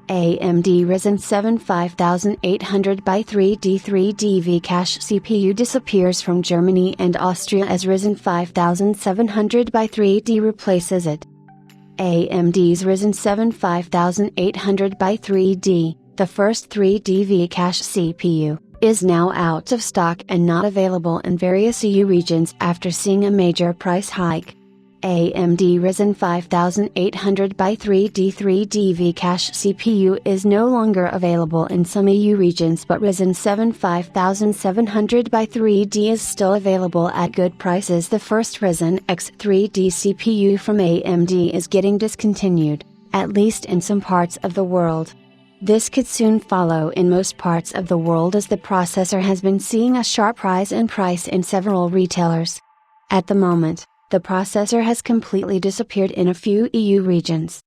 AMD Ryzen 7 5800 by 3D 3D V-Cache CPU disappears from Germany and Austria as Ryzen 5700 by 3D replaces it. AMD's Ryzen 7 5800 by 3D, the first 3D V-Cache CPU, is now out of stock and not available in various EU regions after seeing a major price hike. AMD Ryzen 5800 by 3D 3D V-Cache CPU is no longer available in some EU regions, but Ryzen 7 5700 by 3D is still available at good prices. The first Ryzen X 3D CPU from AMD is getting discontinued, at least in some parts of the world. This could soon follow in most parts of the world, as the processor has been seeing a sharp rise in price in several retailers. At the moment, the processor has completely disappeared in a few EU regions.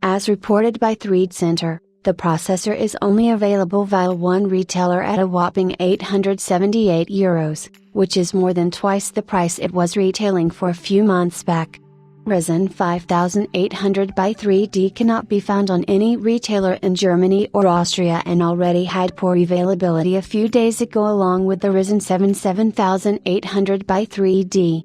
As reported by Thread Center, the processor is only available via one retailer at a whopping €878, which is more than twice the price it was retailing for a few months back. Ryzen 5800 by 3D cannot be found on any retailer in Germany or Austria and already had poor availability a few days ago, along with the Ryzen 7 7800 by 3D.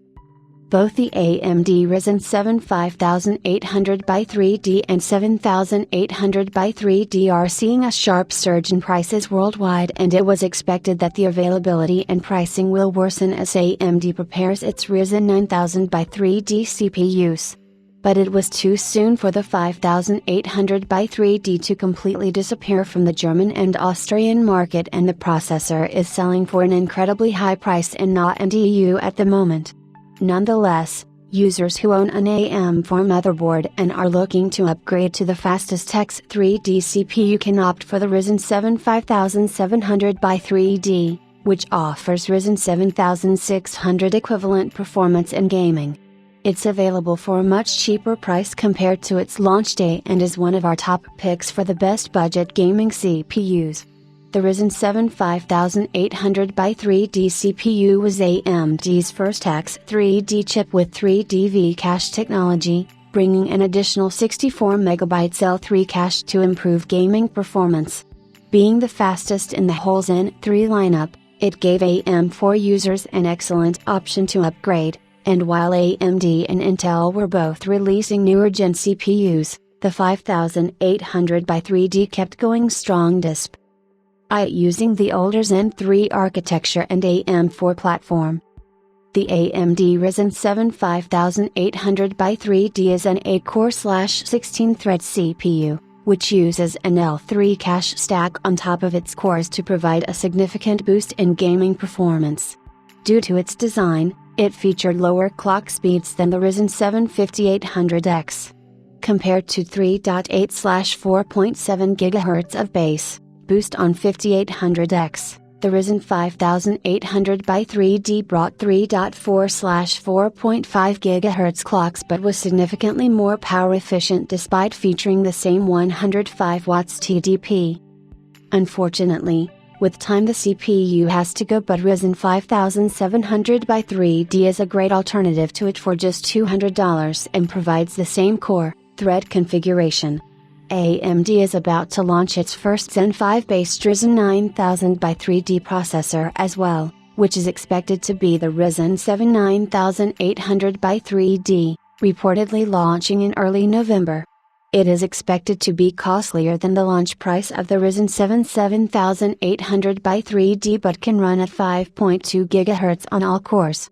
Both the AMD Ryzen 7 5800 by 3D and 7800 by 3D are seeing a sharp surge in prices worldwide, and it was expected that the availability and pricing will worsen as AMD prepares its Ryzen 9000 by 3D CPUs. But it was too soon for the 5800 by 3D to completely disappear from the German and Austrian market, and the processor is selling for an incredibly high price in NA and EU at the moment. Nonetheless, users who own an AM4 motherboard and are looking to upgrade to the fastest X 3D CPU can opt for the Ryzen 7 5700 by 3D, which offers Ryzen 7600 equivalent performance in gaming. It's available for a much cheaper price compared to its launch day and is one of our top picks for the best budget gaming CPUs. The Ryzen 7 5800 by 3D CPU was AMD's first X 3D chip with 3D V-Cache technology, bringing an additional 64 MB L3 cache to improve gaming performance. Being the fastest in the whole Zen 3 lineup, it gave AM4 users an excellent option to upgrade, and while AMD and Intel were both releasing newer gen CPUs, the 5800 by 3D kept going strong despite using the older Zen 3 architecture and AM4 platform. The AMD Ryzen 7 5800 by 3D is an 8-core/16-thread CPU, which uses an L3 cache stack on top of its cores to provide a significant boost in gaming performance. Due to its design, it featured lower clock speeds than the Ryzen 7 5800X. Compared to 3.8/4.7 GHz of base boost on 5800X, the Ryzen 5800 by 3D brought 3.4/4.5 GHz clocks but was significantly more power efficient despite featuring the same 105 watts TDP. Unfortunately, with time the CPU has to go, but Ryzen 5700 by 3D is a great alternative to it for just $200 and provides the same core, thread configuration. AMD is about to launch its first Zen 5-based Ryzen 9000 by 3D processor as well, which is expected to be the Ryzen 7 9800 by 3D, reportedly launching in early November. It is expected to be costlier than the launch price of the Ryzen 7 7800 by 3D, but can run at 5.2 GHz on all cores.